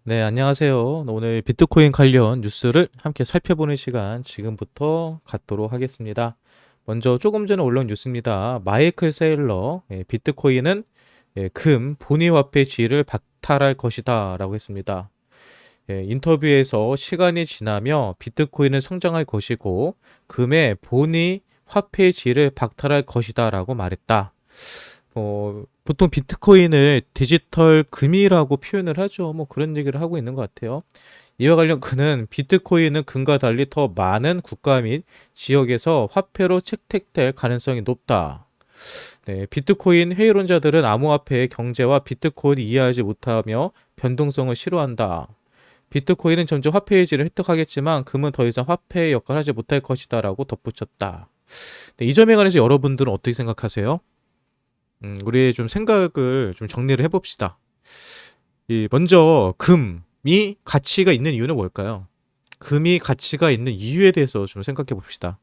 네, 안녕하세요. 오늘 비트코인 관련 뉴스를 함께 살펴보는 시간 지금부터 갖도록 하겠습니다. 먼저 조금 전에 올라온 뉴스입니다. 마이클 세일러, 비트코인은 금 본위 화폐 지위를 박탈할 것이다 라고 했습니다. 인터뷰에서 시간이 지나며 비트코인은 성장할 것이고 금의 본위 화폐 지위를 박탈할 것이다 라고 말했다. 보통 비트코인을 디지털 금이라고 표현을 하죠. 뭐 그런 얘기를 하고 있는 것 같아요. 이와 관련 그는 비트코인은 금과 달리 더 많은 국가 및 지역에서 화폐로 채택될 가능성이 높다. 네, 비트코인 회의론자들은 암호화폐의 경제와 비트코인을 이해하지 못하며 변동성을 싫어한다. 비트코인은 점점 화폐의 질을 획득하겠지만 금은 더 이상 화폐의 역할을 하지 못할 것이다 라고 덧붙였다. 네, 이 점에 관해서 여러분들은 어떻게 생각하세요? 우리 좀 생각을 좀 정리를 해봅시다. 먼저 금이 가치가 있는 이유는 뭘까요? 금이 가치가 있는 이유에 대해서 좀 생각해 봅시다.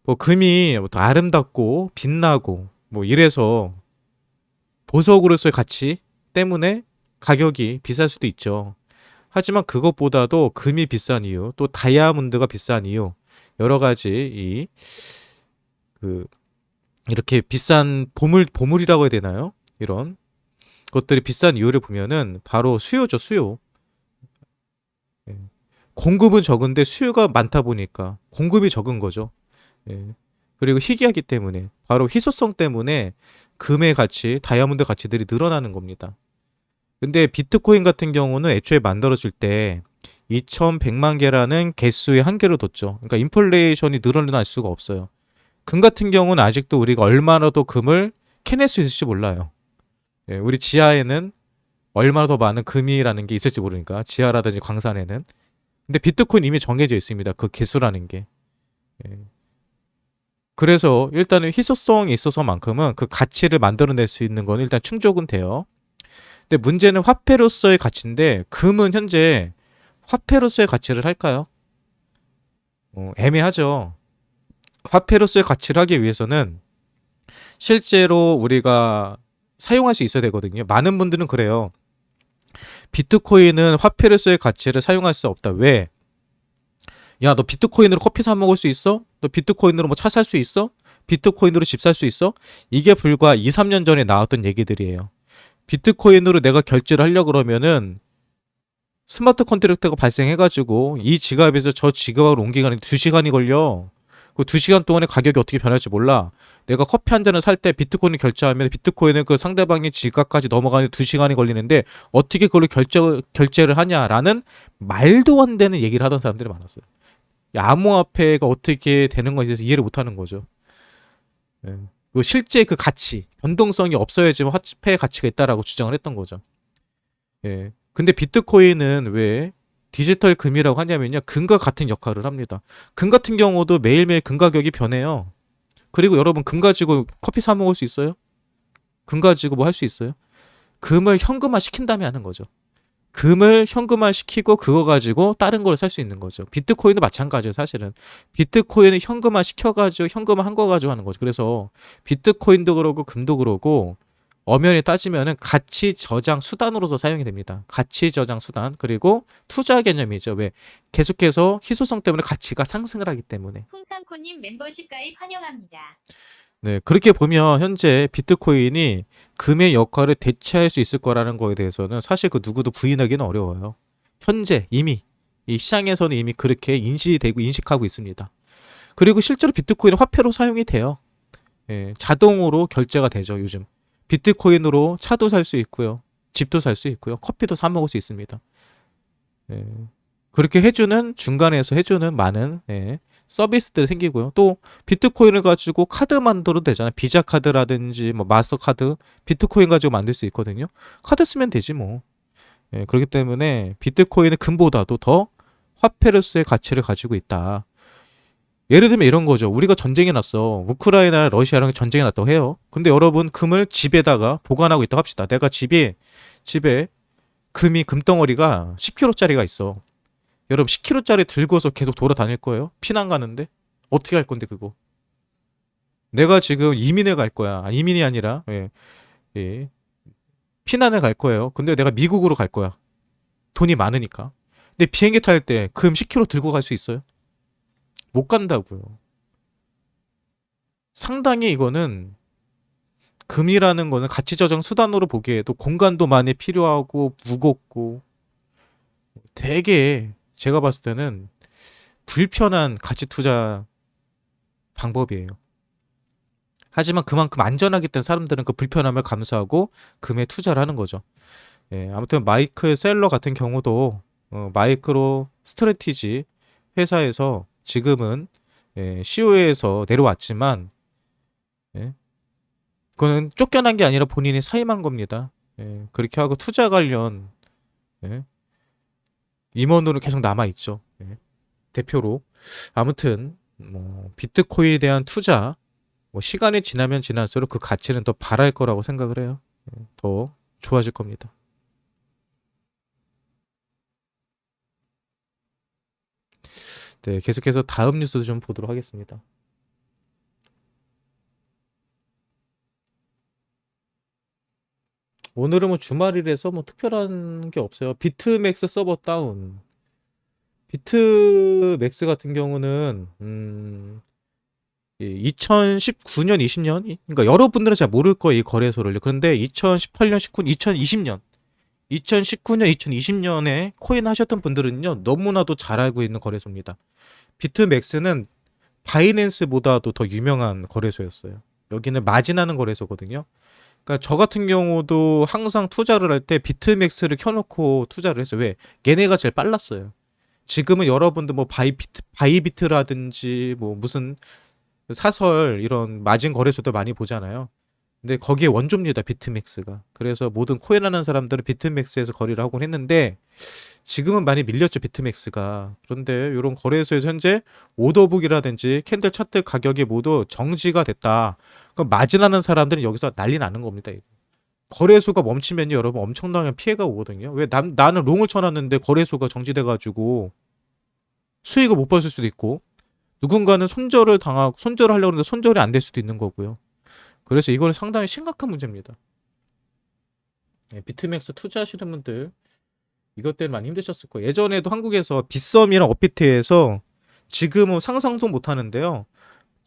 뭐 금이 더 아름답고 빛나고 뭐 이래서 보석으로서의 가치 때문에 가격이 비쌀 수도 있죠. 하지만 그것보다도 금이 비싼 이유, 또 다이아몬드가 비싼 이유, 여러 가지 그 이렇게 비싼 보물이라고 해야 되나요? 이런 것들이 비싼 이유를 보면은 바로 수요죠, 수요. 예. 공급은 적은데 수요가 많다 보니까 공급이 적은 거죠. 예. 그리고 희귀하기 때문에 바로 희소성 때문에 금의 가치, 다이아몬드 가치들이 늘어나는 겁니다. 근데 비트코인 같은 경우는 애초에 만들어질 때 2100만 개라는 개수의 한계를 뒀죠. 그러니까 인플레이션이 늘어날 수가 없어요. 금 같은 경우는 아직도 우리가 얼마나 더 금을 캐낼 수 있을지 몰라요. 예, 우리 지하에는 얼마나 더 많은 금이라는 게 있을지 모르니까 지하라든지 광산에는. 근데 비트코인 이미 정해져 있습니다. 그 개수라는 게. 예. 그래서 일단은 희소성이 있어서만큼은 그 가치를 만들어낼 수 있는 건 일단 충족은 돼요. 근데 문제는 화폐로서의 가치인데 금은 현재 화폐로서의 가치를 할까요? 애매하죠. 화폐로서의 가치를 하기 위해서는 실제로 우리가 사용할 수 있어야 되거든요. 많은 분들은 그래요. 비트코인은 화폐로서의 가치를 사용할 수 없다. 왜? 야, 너 비트코인으로 커피 사 먹을 수 있어? 너 비트코인으로 뭐 차 살 수 있어? 비트코인으로 집 살 수 있어? 이게 불과 2, 3년 전에 나왔던 얘기들이에요. 비트코인으로 내가 결제를 하려고 그러면은 스마트 컨트랙트가 발생해가지고 이 지갑에서 저 지갑으로 옮기가는 2시간이 걸려. 그 2시간 동안에 가격이 어떻게 변할지 몰라. 내가 커피 한 잔을 살 때 비트코인을 결제하면 비트코인은 그 상대방의 지갑까지 넘어가는 2시간이 걸리는데 어떻게 그걸 결제를 하냐라는 말도 안 되는 얘기를 하던 사람들이 많았어요. 암호화폐가 어떻게 되는 건지 이해를 못하는 거죠. 예. 실제 그 가치, 변동성이 없어야지만 화폐의 가치가 있다라고 주장을 했던 거죠. 예. 근데 비트코인은 왜 디지털 금이라고 하냐면요. 금과 같은 역할을 합니다. 금 같은 경우도 매일매일 금 가격이 변해요. 그리고 여러분 금 가지고 커피 사 먹을 수 있어요? 금 가지고 뭐 할 수 있어요? 금을 현금화 시킨 다음에 하는 거죠. 금을 현금화 시키고 그거 가지고 다른 걸 살 수 있는 거죠. 비트코인도 마찬가지예요, 사실은. 비트코인을 현금화 시켜가지고 현금화 한 거 가지고 하는 거죠. 그래서 비트코인도 그러고 금도 그러고 엄연히 따지면은 가치 저장 수단으로서 사용이 됩니다. 가치 저장 수단. 그리고 투자 개념이죠. 왜? 계속해서 희소성 때문에 가치가 상승을 하기 때문에. 풍상코님 멤버십 가입 환영합니다. 네, 그렇게 보면 현재 비트코인이 금의 역할을 대체할 수 있을 거라는 거에 대해서는 사실 그 누구도 부인하기는 어려워요. 현재 이미 이 시장에서는 이미 그렇게 인식되고 인식하고 있습니다. 그리고 실제로 비트코인은 화폐로 사용이 돼요. 예, 자동으로 결제가 되죠, 요즘. 비트코인으로 차도 살 수 있고요. 집도 살 수 있고요. 커피도 사 먹을 수 있습니다. 예, 그렇게 해주는 중간에서 해주는 많은 서비스들이 생기고요. 또 비트코인을 가지고 카드 만들어도 되잖아요. 비자 카드라든지 뭐 마스터 카드, 비트코인 가지고 만들 수 있거든요. 카드 쓰면 되지 뭐. 예, 그렇기 때문에 비트코인은 금보다도 더 화폐로서의 가치를 가지고 있다. 예를 들면 이런 거죠. 우리가 전쟁이 났어. 우크라이나 러시아랑 전쟁이 났다고 해요. 근데 여러분 금을 집에다가 보관하고 있다고 합시다. 내가 집에 금이 금덩어리가 10kg짜리가 있어. 여러분 10kg짜리 들고서 계속 돌아다닐 거예요? 피난 가는데? 어떻게 할 건데 그거? 내가 지금 이민을 갈 거야. 이민이 아니라 피난을 갈 거예요. 근데 내가 미국으로 갈 거야. 돈이 많으니까. 근데 비행기 탈 때 금 10kg 들고 갈 수 있어요? 못 간다고요. 상당히 이거는 금이라는 거는 가치 저장 수단으로 보기에도 공간도 많이 필요하고 무겁고 되게 제가 봤을 때는 불편한 가치 투자 방법이에요. 하지만 그만큼 안전하기 때문에 사람들은 그 불편함을 감수하고 금에 투자를 하는 거죠. 예, 아무튼 마이클 셀러 같은 경우도 마이크로 스트래티지 회사에서 지금은 CEO에서 내려왔지만 예, 그거는 쫓겨난 게 아니라 본인이 사임한 겁니다. 예, 그렇게 하고 투자 관련 예, 임원으로 계속 남아 있죠. 예, 대표로. 아무튼 뭐 비트코인에 대한 투자 뭐 시간이 지나면 지날수록 그 가치는 더 발할 거라고 생각을 해요. 더 좋아질 겁니다. 네, 계속해서 다음 뉴스도 좀 보도록 하겠습니다. 오늘은 뭐 주말이라서 뭐 특별한 게 없어요. 비트맥스 서버 다운. 비트맥스 같은 경우는 2019년, 20년, 그러니까 여러분들은 잘 모를 거예요, 이 거래소를. 그런데 2018년, 19년, 2020년, 2019년, 2020년에 코인 하셨던 분들은요, 너무나도 잘 알고 있는 거래소입니다. 비트맥스는 바이낸스보다도 더 유명한 거래소였어요. 여기는 마진하는 거래소거든요. 그러니까 저 같은 경우도 항상 투자를 할 때 비트맥스를 켜놓고 투자를 했어요. 왜? 얘네가 제일 빨랐어요. 지금은 여러분들 뭐 바이비트라든지 뭐 무슨 사설 이런 마진 거래소도 많이 보잖아요. 근데 거기에 원조입니다. 비트맥스가. 그래서 모든 코인 하는 사람들은 비트맥스에서 거래를 하곤 했는데 지금은 많이 밀렸죠. 비트맥스가. 그런데 이런 거래소에서 현재 오더북이라든지 캔들 차트 가격이 모두 정지가 됐다. 그럼 마진하는 사람들은 여기서 난리 나는 겁니다. 이거. 거래소가 멈추면요, 여러분 엄청나게 피해가 오거든요. 왜 나는 롱을 쳐놨는데 거래소가 정지돼가지고 수익을 못 봤을 수도 있고 누군가는 손절을 하려고 하는데 손절이 안 될 수도 있는 거고요. 그래서 이거는 상당히 심각한 문제입니다. 네, 비트맥스 투자하시는 분들 이것 때문에 많이 힘드셨을 거예요. 예전에도 한국에서 빗썸이랑 업비트에서 지금은 상상도 못 하는데요.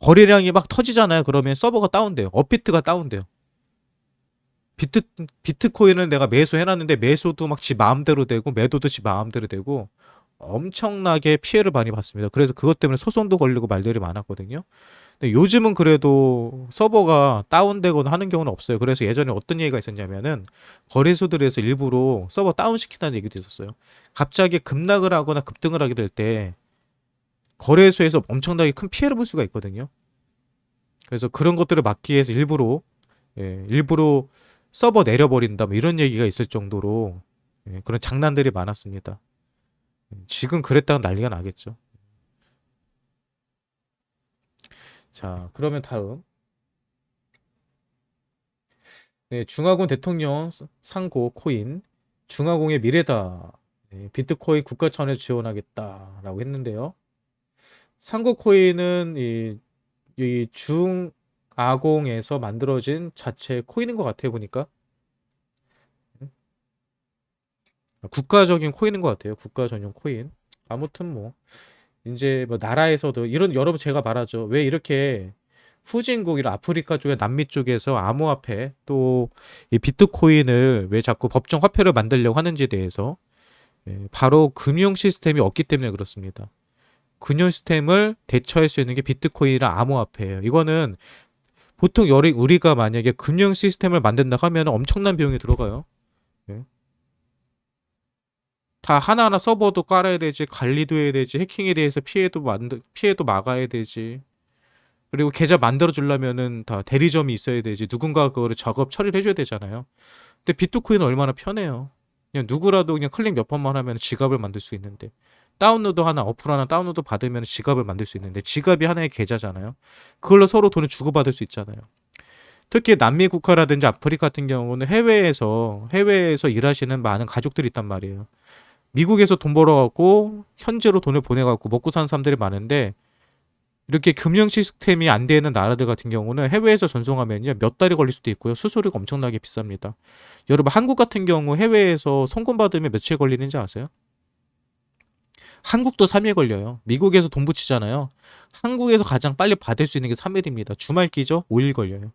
거래량이 막 터지잖아요. 그러면 서버가 다운돼요. 업비트가 다운돼요. 비트코인은 내가 매수해놨는데 매수도 막 지 마음대로 되고 매도도 지 마음대로 되고 엄청나게 피해를 많이 봤습니다. 그래서 그것 때문에 소송도 걸리고 말들이 많았거든요. 근데 요즘은 그래도 서버가 다운되거나 하는 경우는 없어요. 그래서 예전에 어떤 얘기가 있었냐면은 거래소들에서 일부러 서버 다운시킨다는 얘기도 있었어요. 갑자기 급락을 하거나 급등을 하게 될 때 거래소에서 엄청나게 큰 피해를 볼 수가 있거든요. 그래서 그런 것들을 막기 위해서 일부러 서버 내려버린다 뭐 이런 얘기가 있을 정도로 그런 장난들이 많았습니다. 지금 그랬다가 난리가 나겠죠. 자, 그러면 다음. 네, 중화공 대통령 상고 코인. 중화공의 미래다. 네, 비트코인 국가 차원에서 지원하겠다라고 했는데요. 상고 코인은 이 중아공에서 만들어진 자체 코인인 것 같아요, 보니까. 국가적인 코인인 것 같아요. 국가 전용 코인. 아무튼 뭐 이제 뭐 나라에서도 이런 여러분 제가 말하죠. 왜 이렇게 후진국 이런 아프리카 쪽에 남미 쪽에서 암호화폐 또 이 비트코인을 왜 자꾸 법정 화폐를 만들려고 하는지에 대해서 바로 금융 시스템이 없기 때문에 그렇습니다. 금융 시스템을 대처할 수 있는 게 비트코인이랑 암호화폐예요. 이거는 보통 우리가 만약에 금융 시스템을 만든다 하면 엄청난 비용이 들어가요. 예. 다 하나하나 서버도 깔아야 되지, 관리도 해야 되지, 해킹에 대해서 피해도 막아야 되지. 그리고 계좌 만들어 주려면은 다 대리점이 있어야 되지. 누군가 그거를 작업 처리를 해줘야 되잖아요. 근데 비트코인은 얼마나 편해요. 그냥 누구라도 그냥 클릭 몇 번만 하면 지갑을 만들 수 있는데 다운로드 하나, 어플 하나 다운로드 받으면 지갑을 만들 수 있는데 지갑이 하나의 계좌잖아요. 그걸로 서로 돈을 주고받을 수 있잖아요. 특히 남미 국가라든지 아프리카 같은 경우는 해외에서 일하시는 많은 가족들이 있단 말이에요. 미국에서 돈 벌어갖고 현지로 돈을 보내갖고 먹고 사는 사람들이 많은데 이렇게 금융 시스템이 안 되는 나라들 같은 경우는 해외에서 전송하면요 몇 달이 걸릴 수도 있고요. 수수료가 엄청나게 비쌉니다. 여러분 한국 같은 경우 해외에서 송금 받으면 며칠 걸리는지 아세요? 한국도 3일 걸려요. 미국에서 돈 붙이잖아요. 한국에서 가장 빨리 받을 수 있는 게 3일입니다. 주말 끼죠? 5일 걸려요.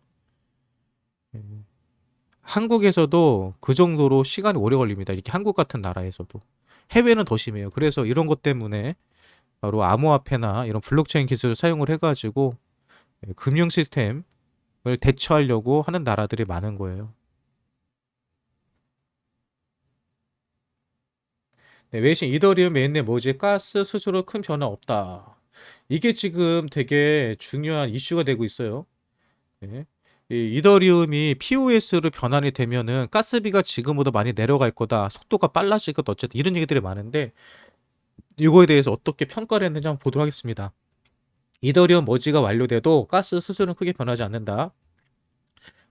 예. 한국에서도 그 정도로 시간이 오래 걸립니다. 이렇게 한국 같은 나라에서도. 해외는 더 심해요. 그래서 이런 것 때문에 바로 암호화폐나 이런 블록체인 기술을 사용을 해가지고 금융 시스템을 대처하려고 하는 나라들이 많은 거예요. 네, 외신 이더리움 메인넷 뭐지? 가스 수수료 큰 변화 없다. 이게 지금 되게 중요한 이슈가 되고 있어요. 네. 이 이더리움이 POS로 변환이 되면은 가스비가 지금보다 많이 내려갈 거다. 속도가 빨라질 거다. 어쨌든 이런 얘기들이 많은데 이거에 대해서 어떻게 평가를 했는지 한번 보도록 하겠습니다. 이더리움 머지가 완료돼도 가스 수수료는 크게 변하지 않는다.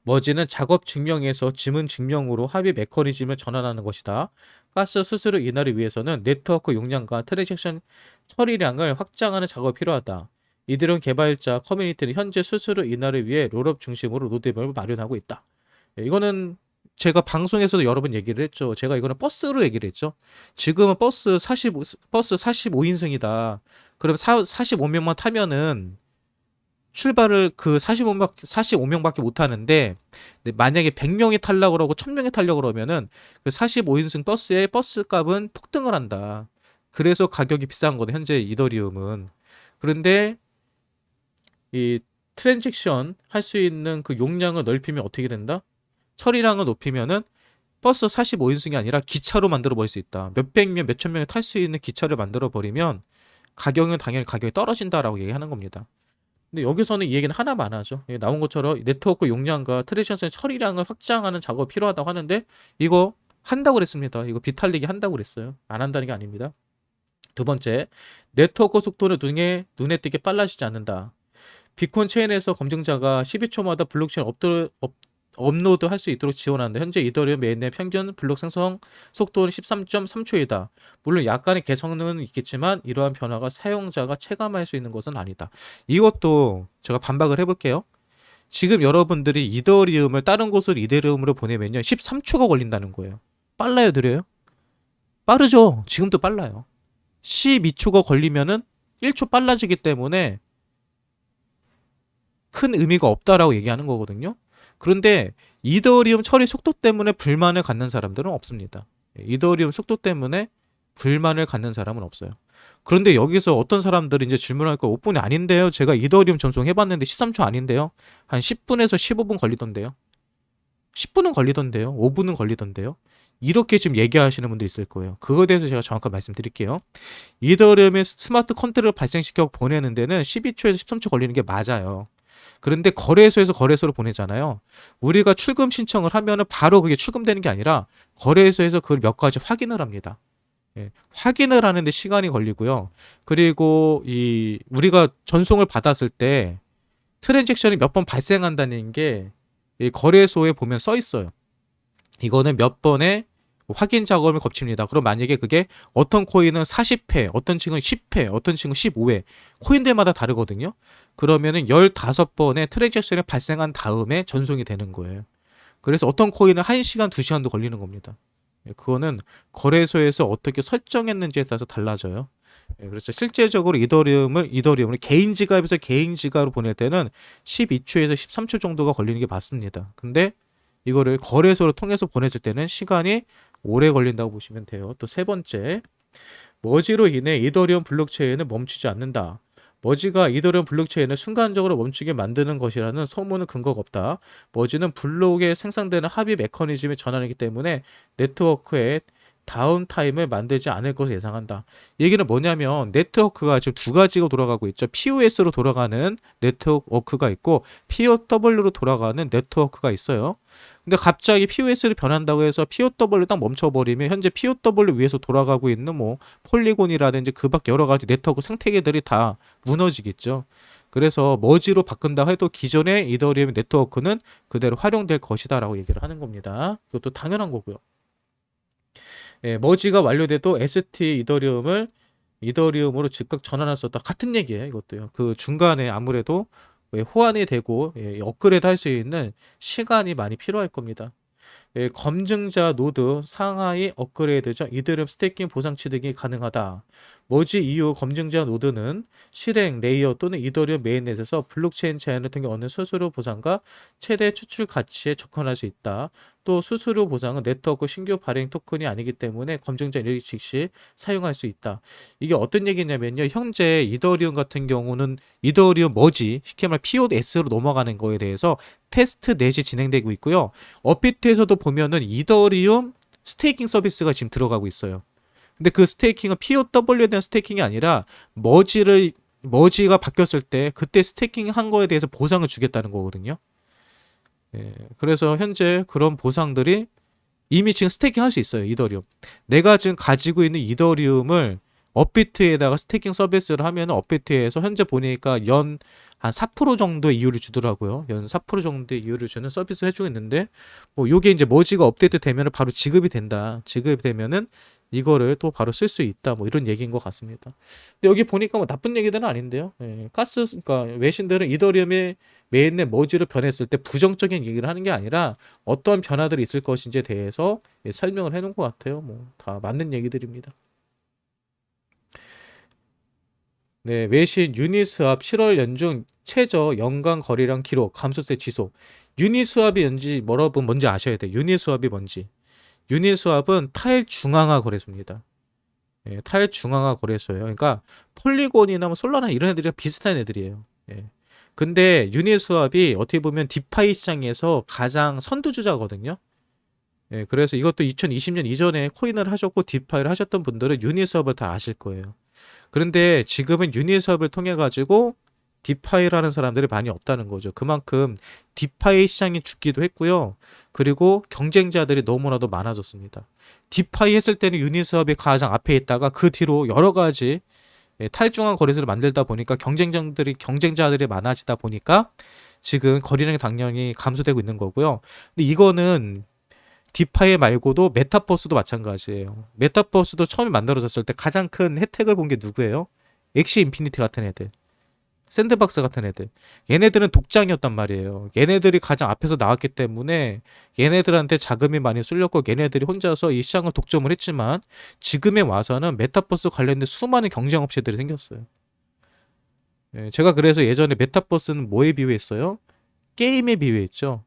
머지는 작업 증명에서 지문 증명으로 합의 메커니즘을 전환하는 것이다. 가스 수수료 인하를 위해서는 네트워크 용량과 트랜잭션 처리량을 확장하는 작업이 필요하다. 이들은 개발자 커뮤니티는 현재 수수료 인하를 위해 롤업 중심으로 로드맵을 마련하고 있다. 이거는 제가 방송에서도 여러 번 얘기를 했죠. 제가 이거는 버스로 얘기를 했죠. 지금은 버스 45인승이다. 그럼 45명만 타면은 출발을 그 45명밖에 못 하는데 만약에 100명이 타려고 그러고 1000명이 타려고 그러면은 그 45인승 버스의 버스 값은 폭등을 한다. 그래서 가격이 비싼 거네. 현재 이더리움은. 그런데 이 트랜잭션 할 수 있는 그 용량을 넓히면 어떻게 된다? 처리량을 높이면은 버스 45인승이 아니라 기차로 만들어 버릴 수 있다. 몇백 명, 몇천 명이 탈 수 있는 기차를 만들어 버리면 가격은 당연히 가격이 떨어진다라고 얘기하는 겁니다. 근데 여기서는 이 얘기는 하나만 하죠. 나온 것처럼 네트워크 용량과 트랜잭션 처리량을 확장하는 작업이 필요하다고 하는데 이거 한다고 그랬습니다. 이거 비탈리기 한다고 그랬어요. 안 한다는 게 아닙니다. 두 번째, 네트워크 속도는 눈에 띄게 빨라지지 않는다. 비콘 체인에서 검증자가 12초마다 블록체인 업로드 할 수 있도록 지원하는데 현재 이더리움 메인넷 평균 블록 생성 속도는 13.3초이다. 물론 약간의 개성은 있겠지만 이러한 변화가 사용자가 체감할 수 있는 것은 아니다. 이것도 제가 반박을 해볼게요. 지금 여러분들이 이더리움을 다른 곳으로 이더리움으로 보내면요 13초가 걸린다는 거예요. 빨라요, 느려요? 빠르죠. 지금도 빨라요. 12초가 걸리면은 1초 빨라지기 때문에 큰 의미가 없다라고 얘기하는 거거든요. 그런데 이더리움 처리 속도 때문에 불만을 갖는 사람들은 없습니다. 이더리움 속도 때문에 불만을 갖는 사람은 없어요. 그런데 여기서 어떤 사람들이 이제 질문할 거 5분이 아닌데요. 제가 이더리움 전송해봤는데 13초 아닌데요. 한 10분에서 15분 걸리던데요. 10분은 걸리던데요. 5분은 걸리던데요. 이렇게 지금 얘기하시는 분들이 있을 거예요. 그거에 대해서 제가 정확하게 말씀드릴게요. 이더리움의 스마트 컨트롤을 발생시켜 보내는 데는 12초에서 13초 걸리는 게 맞아요. 그런데 거래소에서 거래소로 보내잖아요. 우리가 출금 신청을 하면은 바로 그게 출금되는 게 아니라 거래소에서 그걸 몇 가지 확인을 합니다. 예, 확인을 하는데 시간이 걸리고요. 그리고 우리가 전송을 받았을 때 트랜잭션이 몇 번 발생한다는 게 이 거래소에 보면 써 있어요. 이거는 몇 번의 확인 작업을 거칩니다. 그럼 만약에 그게 어떤 코인은 40회, 어떤 층은 10회, 어떤 층은 15회, 코인들마다 다르거든요. 그러면은 15번의 트랜잭션이 발생한 다음에 전송이 되는 거예요. 그래서 어떤 코인은 1시간, 2시간도 걸리는 겁니다. 그거는 거래소에서 어떻게 설정했는지에 따라서 달라져요. 그래서 실제적으로 이더리움을 개인 지갑에서 개인 지갑으로 보낼 때는 12초에서 13초 정도가 걸리는 게 맞습니다. 근데 이거를 거래소를 통해서 보냈을 때는 시간이 오래 걸린다고 보시면 돼요. 또 세 번째, 머지로 인해 이더리움 블록체인은 멈추지 않는다. 머지가 이더리움 블록체인을 순간적으로 멈추게 만드는 것이라는 소문은 근거가 없다. 머지는 블록에 생성되는 합의 메커니즘의 전환이기 때문에 네트워크에 다운타임을 만들지 않을 것을 예상한다. 얘기는 뭐냐면 네트워크가 지금 두 가지가 돌아가고 있죠. POS로 돌아가는 네트워크가 있고 POW로 돌아가는 네트워크가 있어요. 근데 갑자기 POS를 변한다고 해서 POW를 딱 멈춰버리면 현재 POW 위에서 돌아가고 있는 뭐 폴리곤이라든지 그 밖 여러 가지 네트워크 생태계들이 다 무너지겠죠. 그래서 머지로 바꾼다 해도 기존의 이더리움 네트워크는 그대로 활용될 것이다라고 얘기를 하는 겁니다. 이것도 당연한 거고요. 머지가 완료돼도 ST 이더리움을 이더리움으로 즉각 전환할 수 없다. 같은 얘기예요, 이것도요. 그 중간에 아무래도 호환이 되고 업그레이드 할 수 있는 시간이 많이 필요할 겁니다. 검증자 노드 상하이 업그레이드죠. 이더리움 스테이킹 보상 취득이 가능하다. 뭐지 이후 검증자 노드는 실행 레이어 또는 이더리움 메인넷에서 블록체인 제한을 통해 얻는 수수료 보상과 최대 추출 가치에 접근할 수 있다. 또 수수료 보상은 네트워크 신규 발행 토큰이 아니기 때문에 검증자 일일 즉시 사용할 수 있다. 이게 어떤 얘기냐면요. 현재 이더리움 같은 경우는 이더리움 머지, 쉽게 말 POS로 넘어가는 거에 대해서 테스트 넷이 진행되고 있고요. 업비트에서도 보면은 이더리움 스테이킹 서비스가 지금 들어가고 있어요. 근데 그 스테이킹은 POW에 대한 스테이킹이 아니라 머지가 바뀌었을 때 그때 스테이킹 한 거에 대해서 보상을 주겠다는 거거든요. 그래서 현재 그런 보상들이 이미 지금 스테이킹 할 수 있어요. 이더리움. 내가 지금 가지고 있는 이더리움을 업비트에다가 스테이킹 서비스를 하면 업비트에서 현재 보니까 연 한 4% 정도의 이율을 주더라고요. 연 4% 정도의 이율을 주는 서비스를 해주고 있는데 뭐 요게 이제 머지가 업데이트 되면은 바로 지급이 된다. 지급이 되면은 이거를 또 바로 쓸 수 있다. 뭐 이런 얘기인 것 같습니다. 근데 여기 보니까 뭐 나쁜 얘기들은 아닌데요. 그러니까 외신들은 이더리움의 메인넷 머지로 변했을 때 부정적인 얘기를 하는 게 아니라 어떤 변화들이 있을 것인지에 대해서 설명을 해놓은 것 같아요. 뭐 다 맞는 얘기들입니다. 네, 외신 유니스왑 7월 연중 최저 연간 거래량 기록 감소세 지속. 유니스왑이 뭔지 아셔야 돼요. 유니스왑이 뭔지. 유니스왑은 탈중앙화 거래소입니다. 탈중앙화 거래소예요. 그러니까 폴리곤이나 뭐 솔라나 이런 애들이랑 비슷한 애들이에요. 근데 유니스왑이 어떻게 보면 디파이 시장에서 가장 선두주자거든요. 그래서 이것도 2020년 이전에 코인을 하셨고 디파이를 하셨던 분들은 유니스왑을 다 아실 거예요. 그런데 지금은 유니스왑을 통해 가지고 디파이라는 사람들이 많이 없다는 거죠. 그만큼 디파이 시장이 죽기도 했고요. 그리고 경쟁자들이 너무나도 많아졌습니다. 디파이 했을 때는 유니스왑이 가장 앞에 있다가 그 뒤로 여러 가지 탈중앙 거래소를 만들다 보니까 경쟁자들이 많아지다 보니까 지금 거래량이 당연히 감소되고 있는 거고요. 근데 이거는 디파이 말고도 메타버스도 마찬가지예요. 메타버스도 처음에 만들어졌을 때 가장 큰 혜택을 본 게 누구예요? 엑시 인피니티 같은 애들. 샌드박스 같은 애들. 얘네들은 독장이었단 말이에요. 얘네들이 가장 앞에서 나왔기 때문에 얘네들한테 자금이 많이 쏠렸고 얘네들이 혼자서 이 시장을 독점을 했지만 지금에 와서는 메타버스 관련된 수많은 경쟁 업체들이 생겼어요. 제가 그래서 예전에 메타버스는 뭐에 비유했어요? 게임에 비유했죠.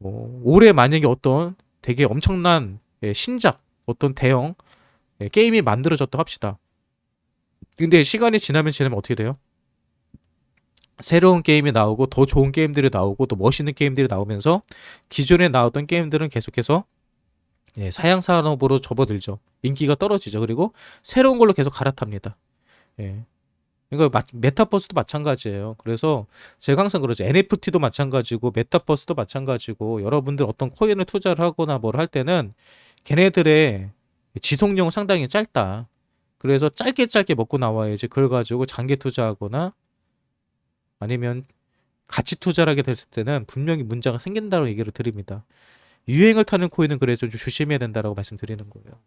올해 만약에 어떤 되게 엄청난 신작, 어떤 대형 게임이 만들어졌다 합시다. 근데 시간이 지나면 어떻게 돼요? 새로운 게임이 나오고 더 좋은 게임들이 나오고 또 멋있는 게임들이 나오면서 기존에 나왔던 게임들은 계속해서 사양 산업으로 접어들죠. 인기가 떨어지죠. 그리고 새로운 걸로 계속 갈아탑니다. 예. 그러니까 메타버스도 마찬가지예요. 그래서 제가 항상 그러죠. NFT도 마찬가지고 메타버스도 마찬가지고 여러분들 어떤 코인을 투자를 하거나 뭘 할 때는 걔네들의 지속력은 상당히 짧다. 그래서 짧게 짧게 먹고 나와야지 그걸 가지고 장기 투자하거나 아니면 가치 투자를 하게 됐을 때는 분명히 문제가 생긴다고 얘기를 드립니다. 유행을 타는 코인은 그래서 좀 조심해야 된다고 말씀드리는 거예요.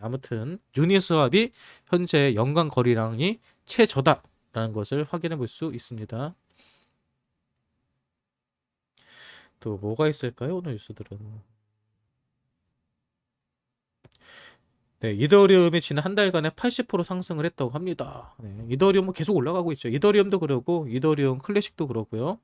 아무튼 유니스왑이 현재 연간 거래량이 최저다라는 것을 확인해 볼 수 있습니다. 또 뭐가 있을까요? 오늘 뉴스들은. 네, 이더리움이 지난 한 달간에 80% 상승을 했다고 합니다. 이더리움은 계속 올라가고 있죠. 이더리움도 그러고 이더리움 클래식도 그러고요.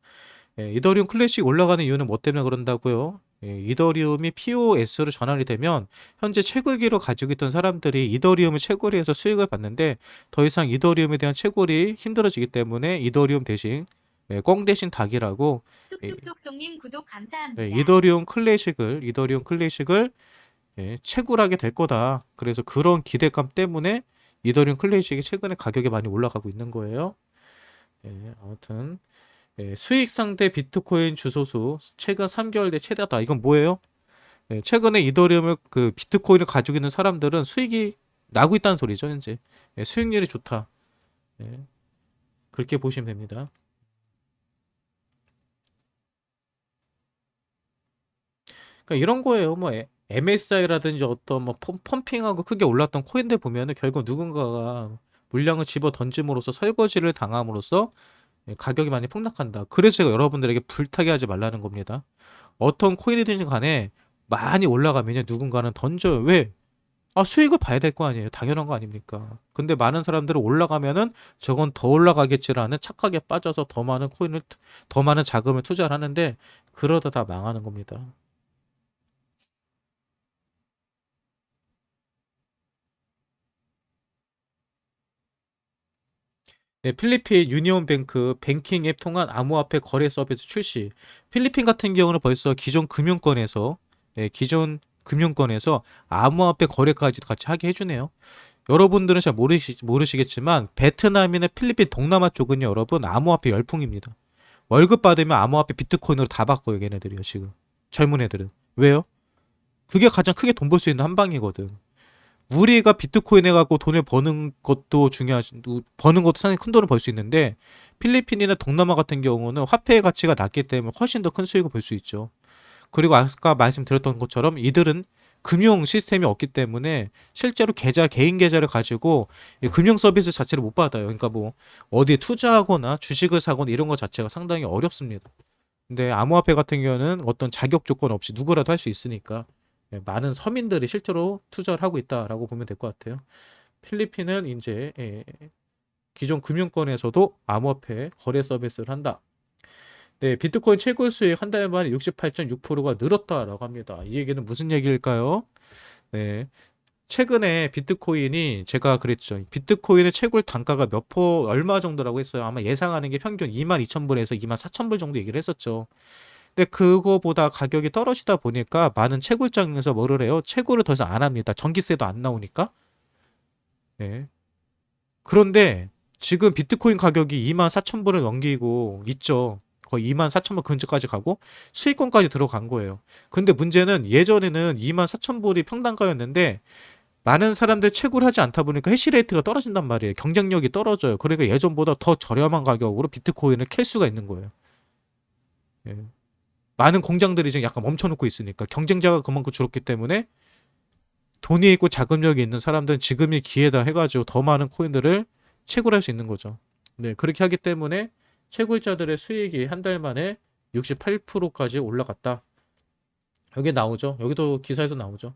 이더리움 클래식 올라가는 이유는 뭐 때문에 그런다고요? 이더리움이 POS로 전환이 되면 현재 채굴기로 가지고 있던 사람들이 이더리움을 채굴해서 수익을 받는데 더 이상 이더리움에 대한 채굴이 힘들어지기 때문에 이더리움 대신 꽝 대신 닭이라고 쑥쑥쑥쑥님 구독 감사합니다. 이더리움 클래식을 채굴하게 될 거다. 그래서 그런 기대감 때문에 이더리움 클래식이 최근에 가격이 많이 올라가고 있는 거예요. 아무튼 수익 상대 비트코인 주소수 최근 3개월 내 최다다. 이건 뭐예요? 최근에 이더리움을 그 비트코인을 가지고 있는 사람들은 수익이 나고 있다는 소리죠, 현재. 수익률이 좋다. 그렇게 보시면 됩니다. 그러니까 이런 거예요. 뭐 MSI라든지 어떤 뭐 펌핑하고 크게 올랐던 코인들 보면은 결국 누군가가 물량을 집어 던짐으로써 설거지를 당함으로써 가격이 많이 폭락한다. 그래서 제가 여러분들에게 불타게 하지 말라는 겁니다. 어떤 코인이든지 간에 많이 올라가면요, 누군가는 던져요. 왜? 아, 수익을 봐야 될 거 아니에요. 당연한 거 아닙니까? 근데 많은 사람들은 올라가면은 저건 더 올라가겠지라는 착각에 빠져서 더 많은 자금을 투자를 하는데, 그러다 다 망하는 겁니다. 네, 필리핀 유니온뱅크 뱅킹 앱 통한 암호화폐 거래 서비스 출시. 필리핀 같은 경우는 벌써 기존 금융권에서 암호화폐 거래까지도 같이 하게 해주네요. 여러분들은 잘 모르시겠지만 베트남이나 필리핀 동남아 쪽은 여러분 암호화폐 열풍입니다. 월급 받으면 암호화폐 비트코인으로 다 바꿔요, 걔네들이요, 지금. 젊은 애들은. 왜요? 그게 가장 크게 돈 벌 수 있는 한 방이거든. 우리가 비트코인 해갖고 돈을 버는 것도 상당히 큰 돈을 벌 수 있는데, 필리핀이나 동남아 같은 경우는 화폐의 가치가 낮기 때문에 훨씬 더 큰 수익을 볼 수 있죠. 그리고 아까 말씀드렸던 것처럼 이들은 금융 시스템이 없기 때문에 실제로 개인 계좌를 가지고 이 금융 서비스 자체를 못 받아요. 그러니까 뭐 어디에 투자하거나 주식을 사거나 이런 것 자체가 상당히 어렵습니다. 근데 암호화폐 같은 경우는 어떤 자격 조건 없이 누구라도 할 수 있으니까 많은 서민들이 실제로 투자를 하고 있다라고 보면 될 것 같아요. 필리핀은 이제 기존 금융권에서도 암호화폐 거래 서비스를 한다. 네, 비트코인 최고 수익 한 달 만에 68.6%가 늘었다라고 합니다. 이 얘기는 무슨 얘기일까요? 네. 최근에 비트코인이 제가 그랬죠. 비트코인의 채굴 단가가 얼마 정도라고 했어요. 아마 예상하는 게 평균 22,000불에서 24,000불 정도 얘기를 했었죠. 근데 그거보다 가격이 떨어지다 보니까 많은 채굴장에서 뭐를 해요? 채굴을 더 이상 안 합니다. 전기세도 안 나오니까. 네. 그런데 지금 비트코인 가격이 24,000불을 넘기고 있죠. 거의 24,000불 근처까지 가고 수익권까지 들어간 거예요. 근데 문제는 예전에는 24,000불이 평단가였는데 많은 사람들이 채굴을 하지 않다 보니까 해시레이트가 떨어진단 말이에요. 경쟁력이 떨어져요. 그러니까 예전보다 더 저렴한 가격으로 비트코인을 캘 수가 있는 거예요. 예. 많은 공장들이 지금 약간 멈춰놓고 있으니까 경쟁자가 그만큼 줄었기 때문에 돈이 있고 자금력이 있는 사람들은 지금이 기회다 해가지고 더 많은 코인들을 채굴할 수 있는 거죠. 네, 그렇게 하기 때문에 채굴자들의 수익이 한 달 만에 68%까지 올라갔다. 여기 나오죠. 여기도 기사에서 나오죠.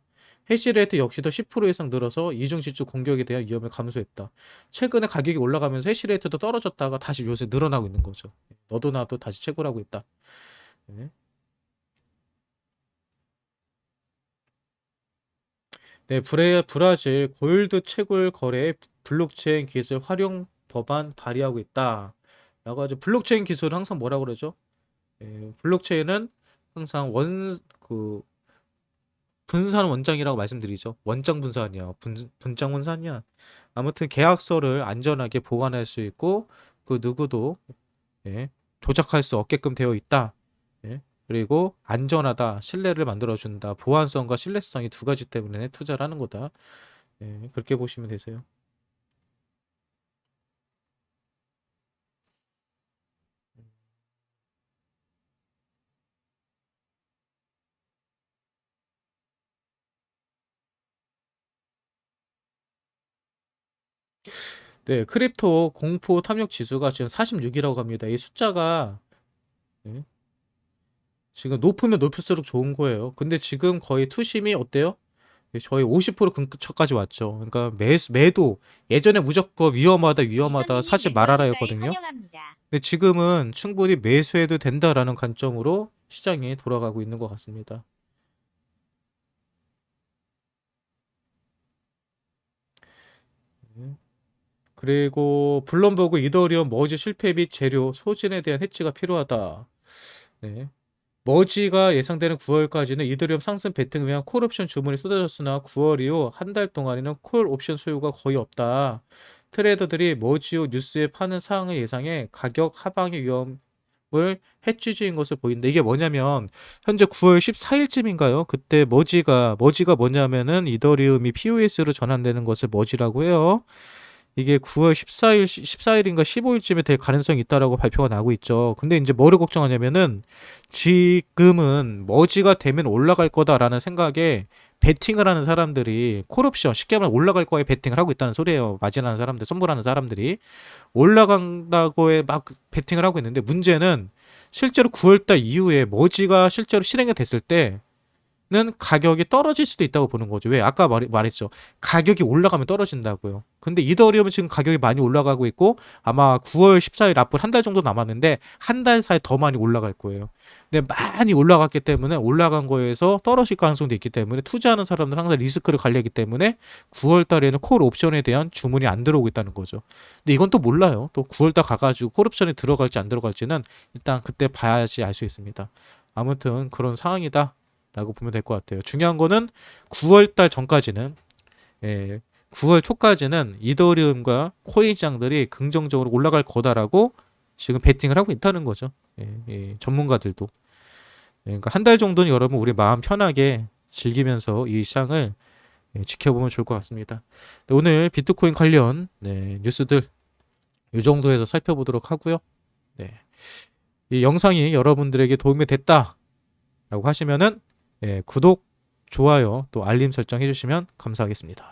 해시레이트 역시도 10% 이상 늘어서 이중집중 공격에 대한 위험을 감소했다. 최근에 가격이 올라가면서 해시레이트도 떨어졌다가 다시 요새 늘어나고 있는 거죠. 너도 나도 다시 채굴하고 있다. 네. 네, 브라질 골드 채굴 거래에 블록체인 기술 활용 법안 발의하고 있다. 라고 하죠. 블록체인 기술은 항상 뭐라고 그러죠? 블록체인은 항상 분산 원장이라고 말씀드리죠. 원장 분산이야. 분장 분산이야. 아무튼 계약서를 안전하게 보관할 수 있고 그 누구도 예, 조작할 수 없게끔 되어 있다. 예, 그리고 안전하다, 신뢰를 만들어준다. 보안성과 신뢰성이 두 가지 때문에 투자를 하는 거다. 예, 그렇게 보시면 되세요. 네, 크립토 공포 탐욕 지수가 지금 46이라고 합니다. 이 숫자가 예, 지금 높으면 높을수록 좋은 거예요. 근데 지금 거의 투심이 어때요? 저희 50% 근처까지 왔죠. 그러니까 매도 예전에 무조건 위험하다 이선희님 사지 멤버 말아라 추가에 였거든요. 환영합니다. 근데 지금은 충분히 매수해도 된다라는 관점으로 시장이 돌아가고 있는 것 같습니다. 네. 그리고 블룸버그 이더리움 머지 실패 및 재료 소진에 대한 해치가 필요하다. 네. 머지가 예상되는 9월까지는 이더리움 상승 베팅을 위한 콜 옵션 주문이 쏟아졌으나 9월 이후 한 달 동안에는 콜 옵션 수요가 거의 없다. 트레이더들이 머지 후 뉴스에 파는 상황을 예상해 가격 하방의 위험을 해치주인 것을 보인다. 이게 뭐냐면 현재 9월 14일쯤인가요? 그때 머지가 뭐냐면은 이더리움이 POS로 전환되는 것을 머지라고 해요. 이게 9월 14일인가 15일쯤에 될 가능성이 있다라고 발표가 나고 있죠. 근데 이제 뭐를 걱정하냐면은 지금은 머지가 되면 올라갈 거다라는 생각에 베팅을 하는 사람들이 콜옵션 쉽게 말하면 올라갈 거에 베팅을 하고 있다는 소리예요. 마진하는 사람들, 선물하는 사람들이 올라간다고에 막 베팅을 하고 있는데 문제는 실제로 9월달 이후에 머지가 실제로 실행이 됐을 때는 가격이 떨어질 수도 있다고 보는 거죠. 왜? 아까 말했죠. 가격이 올라가면 떨어진다고요. 근데 이더리움은 지금 가격이 많이 올라가고 있고 아마 9월 14일 앞으로 한 달 정도 남았는데 한 달 사이에 더 많이 올라갈 거예요. 근데 많이 올라갔기 때문에 올라간 거에서 떨어질 가능성도 있기 때문에 투자하는 사람들은 항상 리스크를 관리하기 때문에 9월 달에는 콜 옵션에 대한 주문이 안 들어오고 있다는 거죠. 근데 이건 또 몰라요. 또 9월 달 가가지고 콜 옵션이 들어갈지 안 들어갈지는 일단 그때 봐야지 알 수 있습니다. 아무튼 그런 상황이다. 라고 보면 될 것 같아요. 중요한 거는 9월 달 전까지는 9월 초까지는 이더리움과 코인 시장들이 긍정적으로 올라갈 거다라고 지금 베팅을 하고 있다는 거죠. 전문가들도. 그러니까 한 달 정도는 여러분 우리 마음 편하게 즐기면서 이 시장을 지켜보면 좋을 것 같습니다. 오늘 비트코인 관련 뉴스들 이 정도에서 살펴보도록 하고요. 이 영상이 여러분들에게 도움이 됐다라고 하시면은 구독, 좋아요, 또 알림 설정 해주시면 감사하겠습니다.